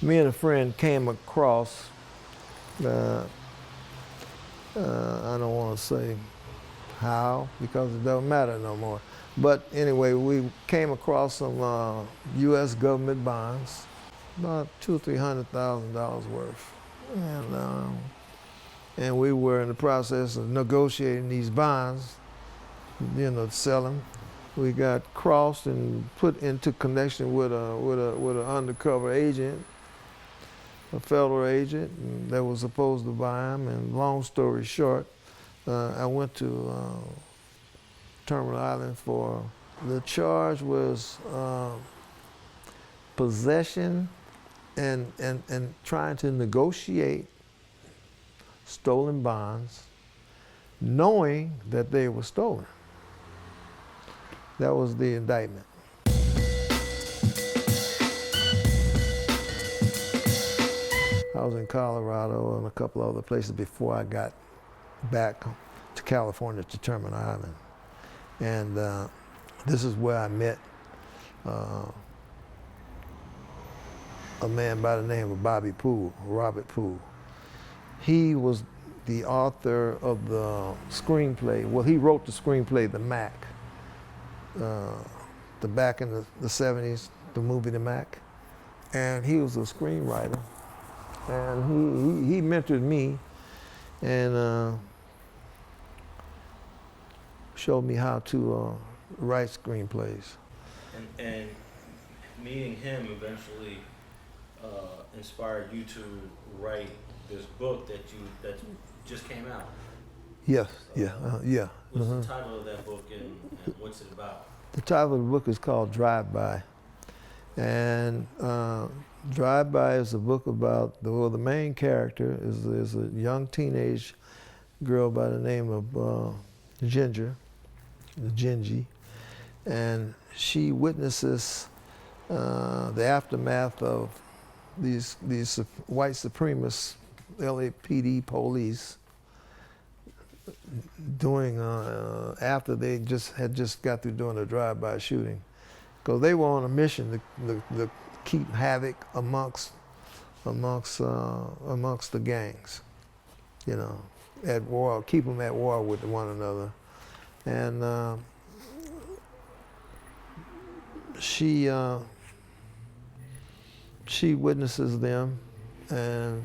me and a friend came across, I don't want to say how, because it doesn't matter no more. But anyway, we came across some U.S. government bonds, about $200,000 or $300,000 worth. And we were in the process of negotiating these bonds, to sell them. We got crossed and put into connection with an undercover agent, a federal agent, that was supposed to buy them. And long story short, I went to Terminal Island for, the charge was possession and trying to negotiate stolen bonds, knowing that they were stolen. That was the indictment. I was in Colorado and a couple other places before I got back to California to Terminal Island. And this is where I met a man by the name of Robert Poole. He was the author of the screenplay. Well, he wrote the screenplay, The Mac. Back in the 70s, the movie The Mac. And he was a screenwriter. And he mentored me and showed me how to write screenplays. And meeting him eventually inspired you to write this book that just came out. Yes, yeah. What's the title of that book and what's it about? The title of the book is called DriveBy. And DriveBy is a book about, the main character is a young teenage girl by the name of Gingy, and she witnesses the aftermath of these white supremacist LAPD police doing after they had just got through doing a drive-by shooting, because they were on a mission to keep havoc amongst the gangs, at war, keep them at war with one another. And she witnesses them, and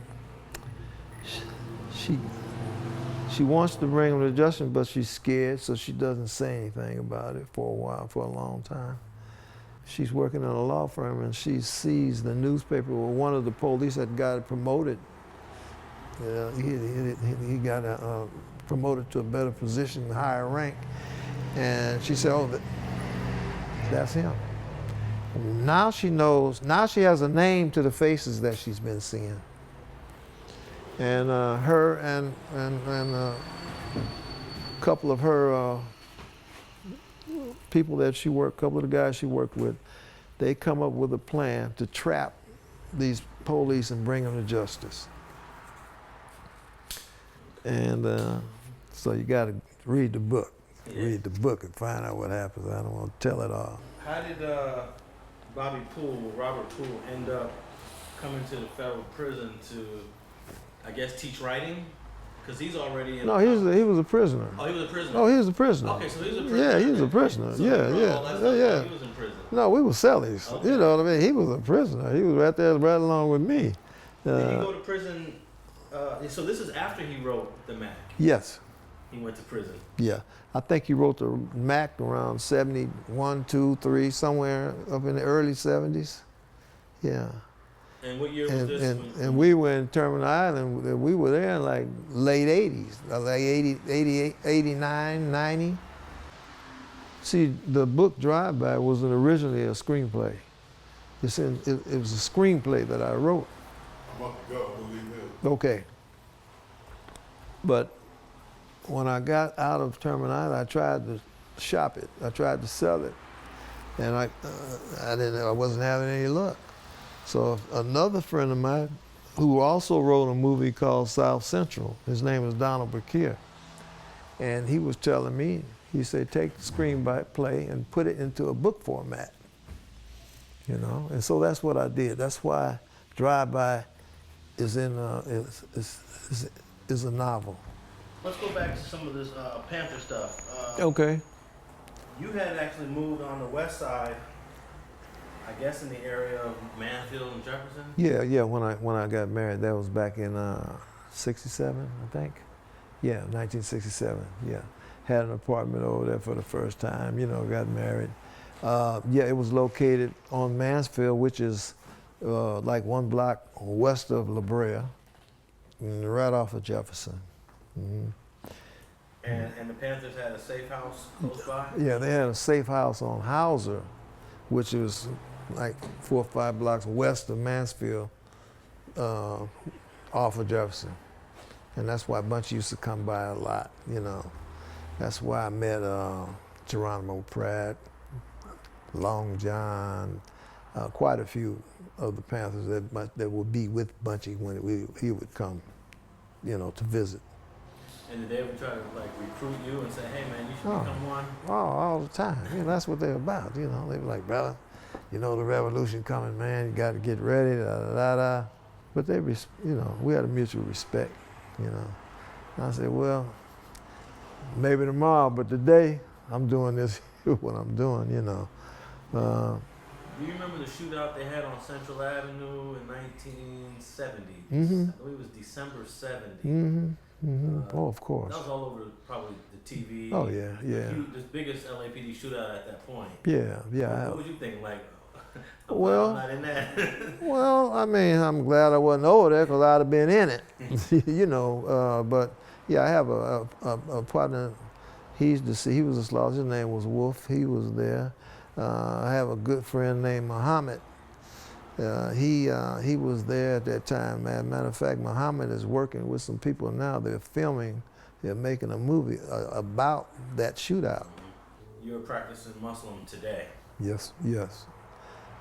she wants to bring them to justice, but she's scared, so she doesn't say anything about it for a while, for a long time. She's working in a law firm, and she sees the newspaper where one of the police had got promoted. He got promoted to a better position, higher rank, and she said, "Oh, that's him." Now she knows. Now she has a name to the faces that she's been seeing. And her and a couple of her people that she worked, a couple of the guys she worked with, they come up with a plan to trap these police and bring them to justice. And so you got to read the book. Yeah. Read the book and find out what happens. I don't want to tell it all. How did Robert Poole, end up coming to the federal prison to, I guess, teach writing? Because he's already in. No, he was a prisoner. Oh, he was a prisoner? Oh, he was a prisoner. Okay, so he was a prisoner. Yeah, he was a prisoner. So Yeah. He was in prison. No, we were cellies. Okay. You know what I mean? He was a prisoner. He was right there right along with me. Did he go to prison? So this is after he wrote The Mac. Yes. He went to prison. Yeah. I think he wrote the Mac around 71, 2, 3, somewhere up in the early 70s. Yeah. And what year was this? And we were in Terminal Island. We were there in like late 80s, like 88, 89, 90. See, the book Drive-By wasn't originally a screenplay. It was a screenplay that I wrote. I'm about to go. We'll leave it. Okay. But when I got out of Terminal Island, I tried to shop it. I tried to sell it, and I wasn't having any luck. So another friend of mine, who also wrote a movie called South Central, his name is Donald Bakir, and he was telling me, he said, take the screenplay and put it into a book format, And so that's what I did. That's why DriveBy is is a novel. Let's go back to some of this Panther stuff. Okay. You had actually moved on the west side, I guess in the area of Mansfield and Jefferson? Yeah. When I got married, that was back in '67, I think. Yeah, 1967. Yeah, had an apartment over there for the first time. Got married. Yeah, it was located on Mansfield, which is like one block west of La Brea, right off of Jefferson. Mm-hmm. And the Panthers had a safe house close by? Yeah, they had a safe house on Hauser, which was like 4 or 5 blocks west of Mansfield, off of Jefferson. And that's why Bunch used to come by a lot, That's why I met Geronimo Pratt, Long John, quite a few of the Panthers that would be with Bunchy when he would come, to visit. And did they ever try to recruit you and say, hey man, you should become one? Oh, all the time. That's what they're about. They were like, brother, the revolution coming, man. You got to get ready. Da da da da. But they, we had a mutual respect. And I said, well, maybe tomorrow, but today I'm doing this. What I'm doing. Do you remember the shootout they had on Central Avenue in 1970? Mm-hmm. I believe it was December 70. Mm-hmm. Mm-hmm. Oh, of course. That was all over probably the TV. Oh, yeah. The biggest LAPD shootout at that point. Yeah. What was you thinking? Well, I'm not in that. Well, I'm glad I wasn't over there because I'd have been in it. But yeah, I have a partner. He was a Slauson. His name was Wolf. He was there. I have a good friend named Muhammad. He was there at that time. Matter of fact, Muhammad is working with some people now. They're making a movie about that shootout. You're practicing Muslim today. Yes.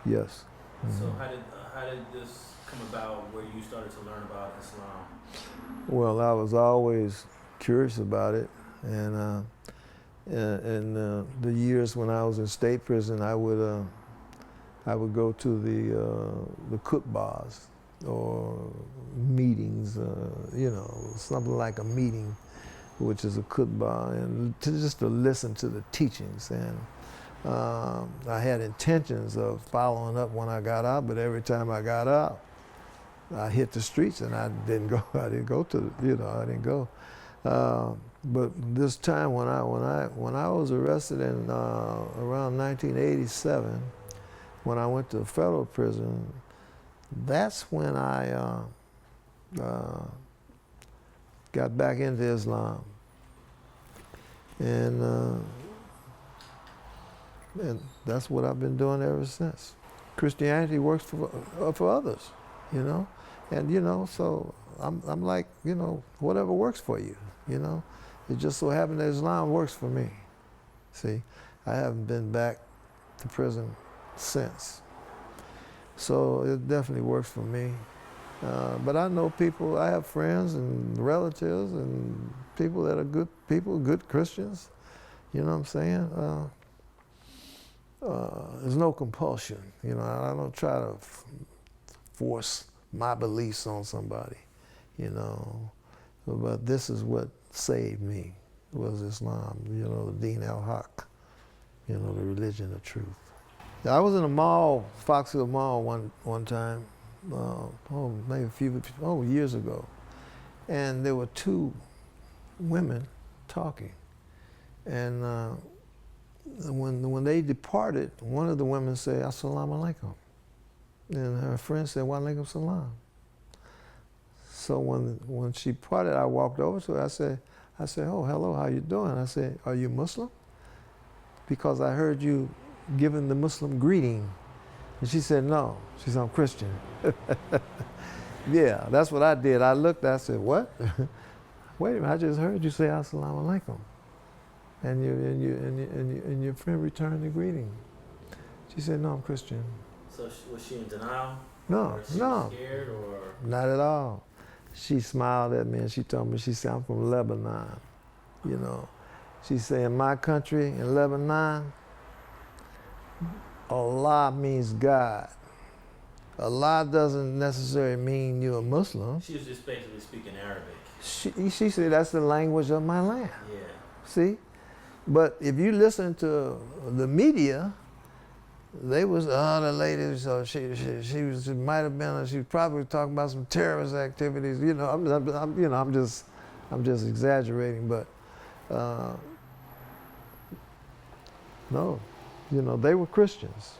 Mm-hmm. So how did this come about where you started to learn about Islam? Well, I was always curious about it, and in the years when I was in state prison, I would go to the cook bars or meetings, something like a meeting, which is a cook bar, and just to listen to the teachings. And I had intentions of following up when I got out, but every time I got out, I hit the streets and I didn't go. I didn't go. But this time when I was arrested in around 1987, when I went to federal prison, that's when I got back into Islam, and that's what I've been doing ever since. Christianity works for others, and so I'm like, whatever works for you, It just so happened that Islam works for me. See, I haven't been back to prison since, so it definitely works for me. But I know people, I have friends and relatives and people that are good people, good Christians. You know what I'm saying? There's no compulsion. I don't try to force my beliefs on somebody, But this is what saved me, was Islam, the Deen al-Haq, the religion of truth. I was in a mall, Fox Hill Mall one time, maybe years ago, and there were 2 women talking, and when they departed, one of the women said, "Assalamu alaikum," and her friend said, "Wa alaikum salam." So when she parted, I walked over to her. I said, "Oh, hello, how you doing?" I said, "Are you Muslim? Because I heard you giving the Muslim greeting." And she said, "No." She said, "I'm Christian." Yeah, that's what I did. I looked, I said, "What?" "Wait a minute, I just heard you say Assalamu alaikum. And your friend returned the greeting." She said, "No, I'm Christian." So was she in denial? No, was scared or? Not at all. She smiled at me and she told me, she said, "I'm from Lebanon." She said, "In my country, in Lebanon, Allah means God. Allah doesn't necessarily mean you're a Muslim. She was just basically speaking Arabic. She said that's the language of my land. Yeah. See? But if you listen to the media, they was, the lady, so she might have been, she was probably talking about some terrorist activities. You know, I'm just exaggerating, but no, you know, they were Christians.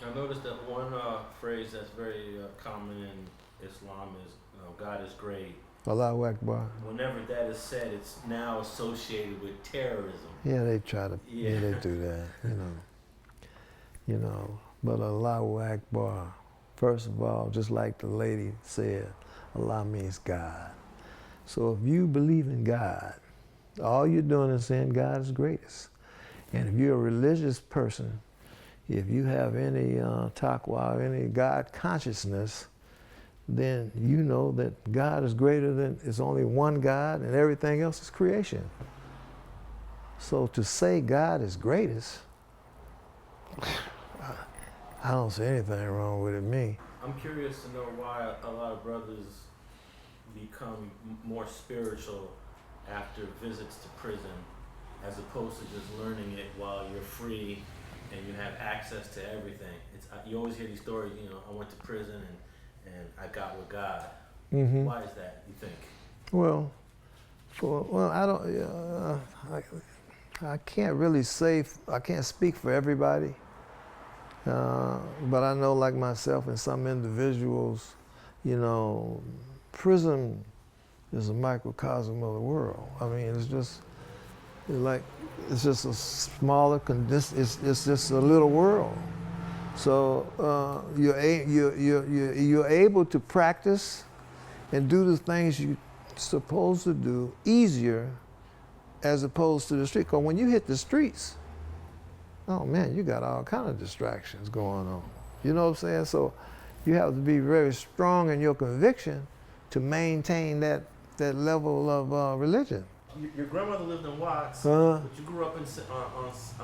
I noticed that one phrase that's very common in Islam is, God is great. Allahu Akbar. Whenever that is said, it's now associated with terrorism. Yeah, they try to, yeah they do that, you know. But Allahu Akbar, first of all, just like the lady said, Allah means God. So if you believe in God, all you're doing is saying God is greatest. And if you're a religious person, if you have any taqwa, any God consciousness, then you know that God is greater than, it's only one God and everything else is creation. So to say God is greatest, I don't see anything wrong with it, me. I'm curious to know why a lot of brothers become more spiritual after visits to prison, as opposed to just learning it while you're free and you have access to everything. You always hear these stories, I went to prison and I got with God. Mm-hmm. Why is that, you think? Well, I don't, I can't really say, I can't speak for everybody, but I know, like myself and some individuals, prison is a microcosm of the world. I mean, it's just a smaller, it's just a little world. So you're able to practice and do the things you're supposed to do easier as opposed to the street. Because when you hit the streets, oh man, you got all kind of distractions going on. You know what I'm saying? So you have to be very strong in your conviction to maintain that level of religion. Your grandmother lived in Watts, but you grew up on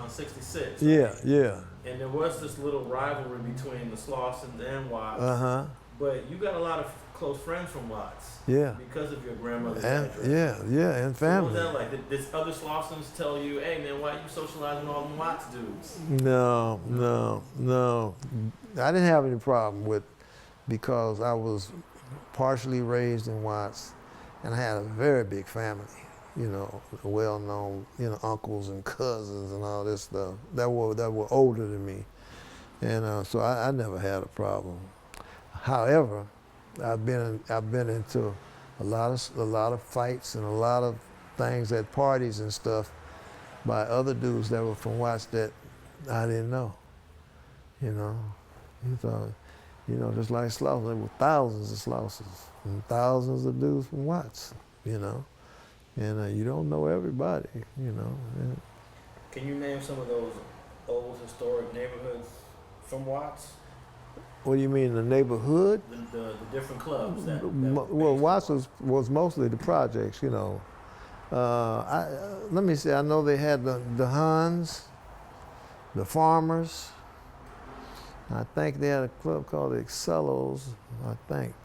66. Yeah, right? yeah. And there was this little rivalry between the Slausons and Watts. But you got a lot of close friends from Watts. Yeah. Because of your grandmother's And address. yeah, and family. So what was that like? Did other Slausons tell you, hey man, why you socializing with all them Watts dudes? No. I didn't have any problem with, because I was partially raised in Watts, and I had a very big family. Well-known, uncles and cousins and all this stuff that were older than me, and so I never had a problem. However, I've been into a lot of fights and a lot of things at parties and stuff by other dudes that were from Watts that I didn't know. Just like Slauson, there were thousands of Slausons and thousands of dudes from Watts. And you don't know everybody, And Can you name some of those old historic neighborhoods from Watts? What do you mean, the neighborhood? The different clubs that well, Watts was mostly the projects, let me see, I know they had the Huns, the Farmers. I think they had a club called the Excellos, I think.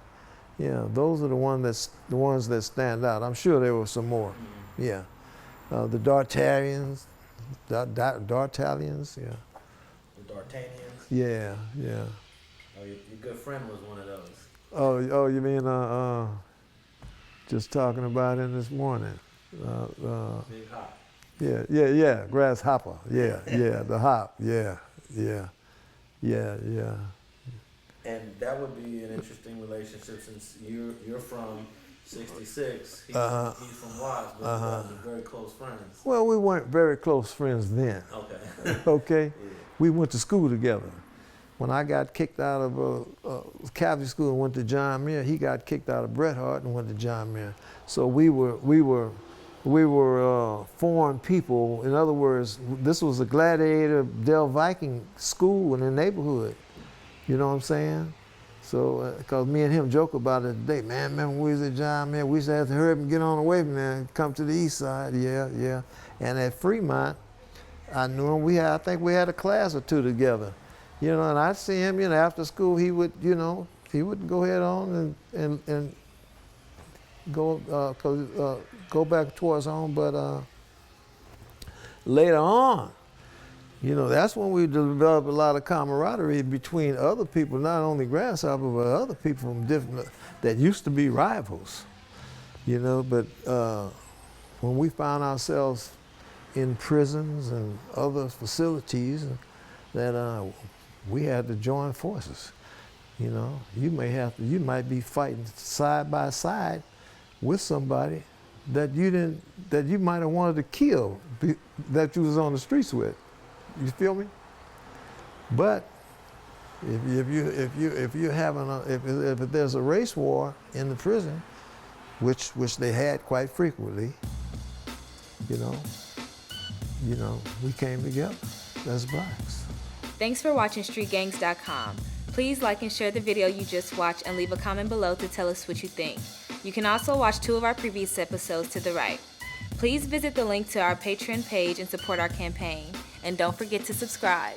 Yeah, those are the ones that stand out. I'm sure there were some more. Mm-hmm. Yeah, the Dartalians, yeah. The Dartanians. Yeah. Oh, your good friend was one of those. Oh, you mean just talking about him this morning? Big Hop. Yeah, Grasshopper. Yeah, the Hop. Yeah. And that would be an interesting relationship since you're from 66. He's from Watts, but you guys are very close friends. Well, we weren't very close friends then. Okay. Okay? Yeah. We went to school together. When I got kicked out of Catholic school and went to John Muir, he got kicked out of Bret Harte and went to John Muir. So we were foreign people. In other words, this was a gladiator Del Viking school in the neighborhood. You know what I'm saying? So, because me and him joke about it today, man, remember when we was at John Muir, we used to have to hurry up and get on the way from there and come to the east side. Yeah. And at Fremont, I knew him. I think we had a class or two together. You know, and I'd see him, you know, after school he would, you know, he would go ahead on and go back towards home. But later on, you know, that's when we developed a lot of camaraderie between other people, not only Grasshopper, but other people from different, that used to be rivals, you know. But when we found ourselves in prisons and other facilities, that we had to join forces. You know, you might be fighting side by side with somebody that you might have wanted to kill, that you was on the streets with. You feel me? But if there's a race war in the prison, which they had quite frequently, you know, we came together as blacks. Thanks for watching StreetGangs.com. Please like and share the video you just watched and leave a comment below to tell us what you think. You can also watch 2 of our previous episodes to the right. Please visit the link to our Patreon page and support our campaign. And don't forget to subscribe.